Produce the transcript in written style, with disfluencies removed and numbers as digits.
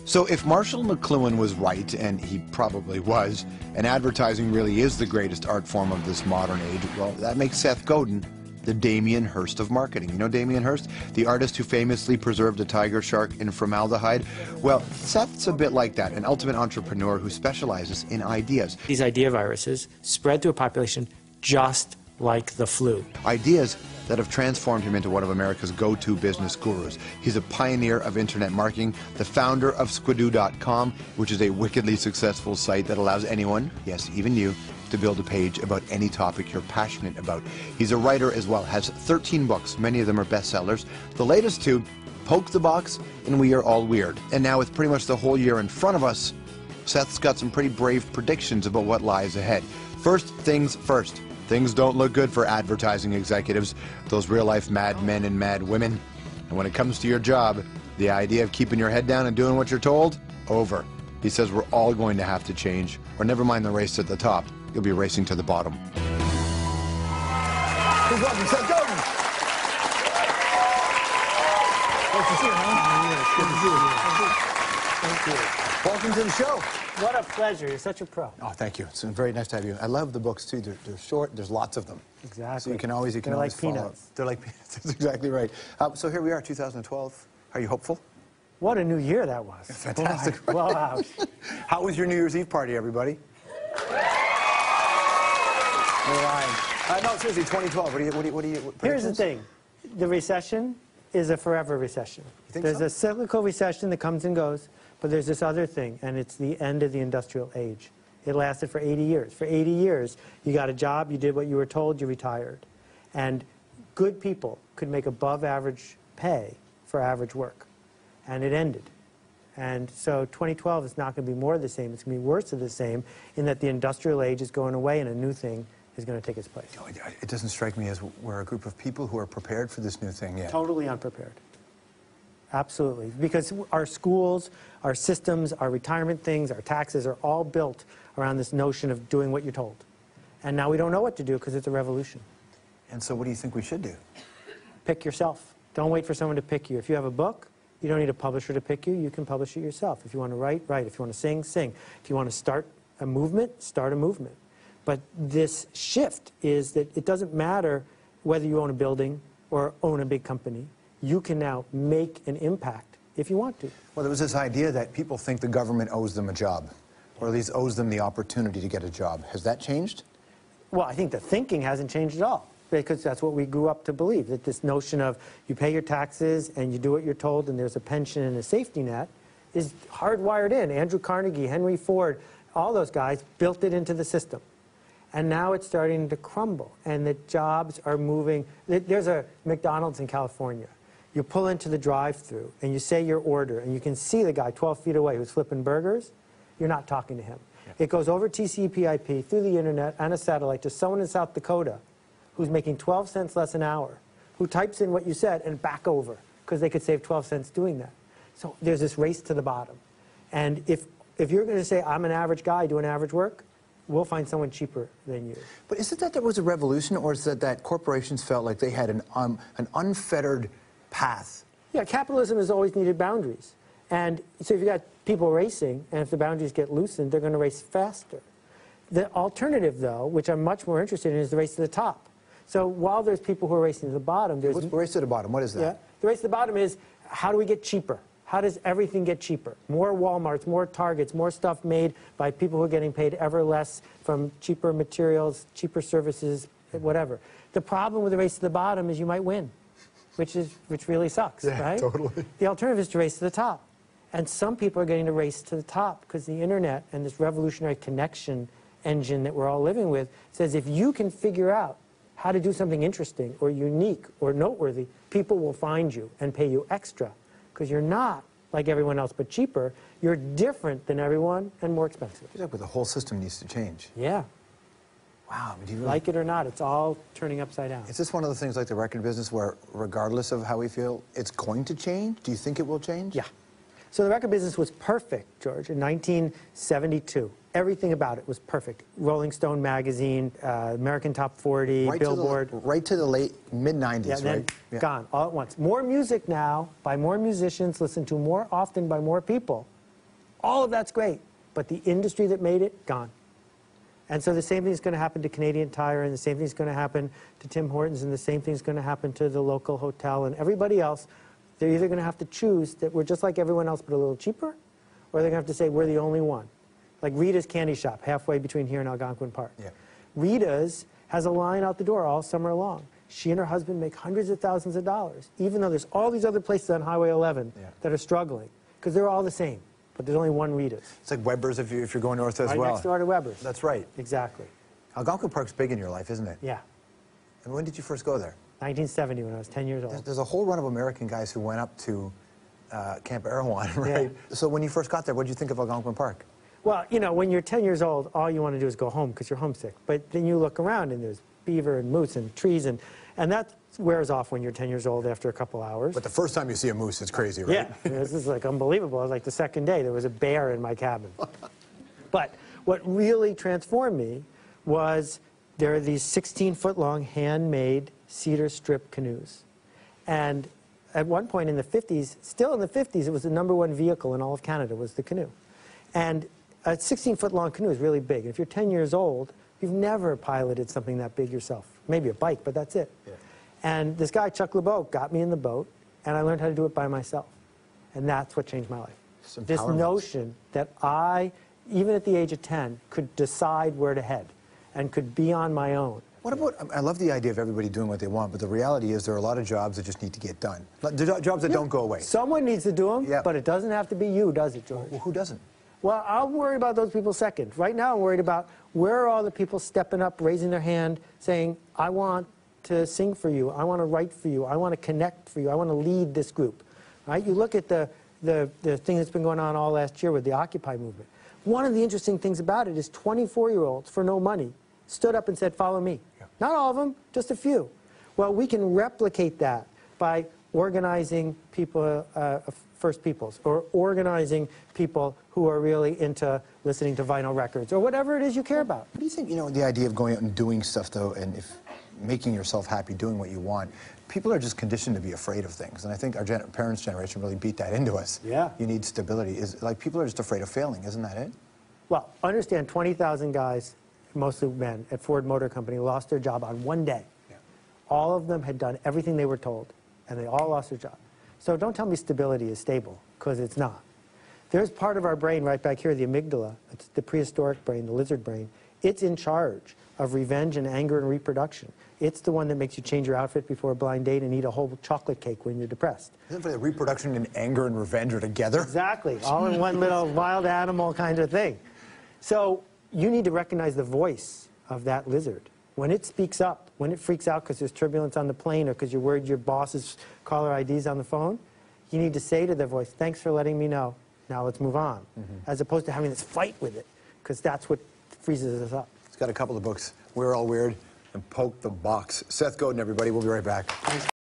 So if Marshall McLuhan was right, and he probably was, and advertising really is the greatest art form of this modern age, well, that makes Seth Godin the Damien Hirst of marketing. You know Damien Hirst? The artist who famously preserved a tiger shark in formaldehyde? Well, Seth's a bit like that, an ultimate entrepreneur who specializes in ideas. These idea viruses spread through a population just like the flu. Ideas that have transformed him into one of America's go-to business gurus. He's a pioneer of internet marketing, the founder of Squidoo.com, which is a wickedly successful site that allows anyone, yes, even you, to build a page about any topic you're passionate about. He's a writer as well, has 13 books, many of them are bestsellers. The latest two, Poke the Box and We Are All Weird. And now with pretty much the whole year in front of us, Seth's got some pretty brave predictions about what lies ahead. First things first. Things don't look good for advertising executives, those real-life mad men and mad women. And when it comes to your job, the idea of keeping your head down and doing what you're told, over. He says we're all going to have to change, or never mind the race at the top, you'll be racing to the bottom. Please welcome Seth Godin. Nice to see you, man. Good to see you. Thank you. Welcome to the show. What a pleasure. You're such a pro. Oh, thank you. It's very nice to have you. I love the books, too. They're short. There's lots of them. Exactly. So you can always They're like follow. peanuts. They're like peanuts. That's exactly right. So here we are, 2012. Are you hopeful? What a new year that was. Fantastic. Boy, wow. How was your New Year's Eve party, everybody? You're lying. No, seriously, 2012. What do you Here's the thing. The recession is a forever recession. You think There's so? a cyclical recession that comes and goes, but there's this other thing, and it's the end of the industrial age. It lasted for 80 years. For 80 years, you got a job, you did what you were told, you retired. And good people could make above average pay for average work. And it ended. And so 2012 is not going to be more of the same. It's going to be worse of the same in that the industrial age is going away and a new thing is going to take its place. It doesn't strike me as we're a group of people who are prepared for this new thing yet. Totally unprepared. Absolutely. Because our schools, our systems, our retirement things, our taxes are all built around this notion of doing what you're told. And now we don't know what to do because it's a revolution. And so what do you think we should do? Pick yourself. Don't wait for someone to pick you. If you have a book, you don't need a publisher to pick you. You can publish it yourself. If you want to write, write. If you want to sing, sing. If you want to start a movement, start a movement. But this shift is that it doesn't matter whether you own a building or own a big company. You can now make an impact if you want to. Well, there was this idea that people think the government owes them a job, or at least owes them the opportunity to get a job. Has that changed? Well, I think the thinking hasn't changed at all, because that's what we grew up to believe, that this notion of you pay your taxes and you do what you're told and there's a pension and a safety net is hardwired in. Andrew Carnegie, Henry Ford, all those guys built it into the system. And now it's starting to crumble, and the jobs are moving. There's a McDonald's in California. You pull into the drive-thru and you say your order, and you can see the guy 12 feet away who's flipping burgers. You're not talking to him. Yeah. It goes over TCP/IP through the internet and a satellite to someone in South Dakota who's making 12 cents less an hour, who types in what you said and back over, because they could save 12 cents doing that. So there's this race to the bottom. And if you're going to say, I'm an average guy doing average work, we'll find someone cheaper than you. But is it that there was a revolution, or is it that corporations felt like they had an unfettered path? Yeah, capitalism has always needed boundaries. And so if you've got people racing, and if the boundaries get loosened, they're going to race faster. The alternative, though, which I'm much more interested in, is the race to the top. So while there's people who are racing to the bottom, there's... What's the race to the bottom? What is that? Yeah, the race to the bottom is, how do we get cheaper? How does everything get cheaper? More Walmarts, more Targets, more stuff made by people who are getting paid ever less from cheaper materials, cheaper services, whatever. The problem with the race to the bottom is you might win, which really sucks, right? Totally. The alternative is to race to the top. And some people are getting to race to the top because the internet and this revolutionary connection engine that we're all living with says if you can figure out how to do something interesting or unique or noteworthy, people will find you and pay you extra. Because you're not like everyone else, but cheaper. You're different than everyone and more expensive. But the whole system needs to change. Yeah. Wow. Do you really... Like it or not, it's all turning upside down. Is this one of the things like the record business where, regardless of how we feel, it's going to change? Do you think it will change? Yeah. So the record business was perfect, George, in 1972. Everything about it was perfect. Rolling Stone magazine, American Top 40, Billboard. Right to the late mid-90s, yeah, then right? Yeah. Gone, all at once. More music now, by more musicians, listened to more often by more people, All of that's great, but the industry that made it, gone. And so the same thing is going to happen to Canadian Tire, and the same thing is going to happen to Tim Hortons, and the same thing is going to happen to the local hotel and everybody else. They're either going to have to choose that we're just like everyone else but a little cheaper, or they're going to have to say we're the only one. Like Rita's Candy Shop, halfway between here and Algonquin Park. Yeah. Rita's has a line out the door all summer long. She and her husband make hundreds of thousands of dollars, even though there's all these other places on Highway 11 that are struggling, because they're all the same. But there's only one Rita's. It's like Weber's if you're going north as well. Right next door to Weber's. That's right. Exactly. Algonquin Park's big in your life, isn't it? Yeah. And when did you first go there? 1970, when I was 10 years old. There's a whole run of American guys who went up to Camp Erewhon, right? Yeah. So when you first got there, what did you think of Algonquin Park? Well, you know, when you're 10 years old, all you want to do is go home because you're homesick. But then you look around and there's beaver and moose and trees, and that wears off when you're 10 years old after a couple hours. But the first time you see a moose, it's crazy, right? Yeah, this is like unbelievable. It was like the second day, there was a bear in my cabin. But what really transformed me was there are these 16-foot-long handmade cedar strip canoes. And at one point in the 50s, still in the 50s, it was the #1 vehicle in all of Canada was the canoe. And a 16-foot-long canoe is really big. If you're 10 years old, you've never piloted something that big yourself. Maybe a bike, but that's it. Yeah. And this guy, Chuck LeBeau, got me in the boat, and I learned how to do it by myself. And that's what changed my life. This notion that I, even at the age of 10, could decide where to head and could be on my own. What about, I love the idea of everybody doing what they want, but the reality is there are a lot of jobs that just need to get done. Jobs that don't go away. Someone needs to do them, but it doesn't have to be you, does it, George? Well, who doesn't? Well, I'll worry about those people second. Right now, I'm worried about where are all the people stepping up, raising their hand, saying, I want to sing for you, I want to write for you, I want to connect for you, I want to lead this group. Right? You look at the thing that's been going on all last year with the Occupy movement. One of the interesting things about it is 24-year-olds, for no money, stood up and said, follow me. Yeah. Not all of them, just a few. Well, we can replicate that by organizing people, First Peoples, or organizing people who are really into listening to vinyl records, or whatever it is you care about. What do you think, you know, the idea of going out and doing stuff, though, and making yourself happy, doing what you want, people are just conditioned to be afraid of things, and I think our parents' generation really beat that into us. Yeah. You need stability. Like, people are just afraid of failing, isn't that it? Well, understand 20,000 guys, mostly men, at Ford Motor Company lost their job on one day. Yeah. All of them had done everything they were told, and they all lost their job. So don't tell me stability is stable, because it's not. There's part of our brain right back here, the amygdala, it's the prehistoric brain, the lizard brain. It's in charge of revenge and anger and reproduction. It's the one that makes you change your outfit before a blind date and eat a whole chocolate cake when you're depressed. Isn't it funny that reproduction and anger and revenge are together? Exactly, all in one little wild animal kind of thing. So you need to recognize the voice of that lizard. When it speaks up, when it freaks out because there's turbulence on the plane or because you're worried your boss's caller ID's on the phone, you need to say to the voice, thanks for letting me know, now let's move on, as opposed to having this fight with it, because that's what freezes us up. It's got a couple of books, We're All Weird and Poke the Box. Seth Godin, everybody. We'll be right back. Thanks.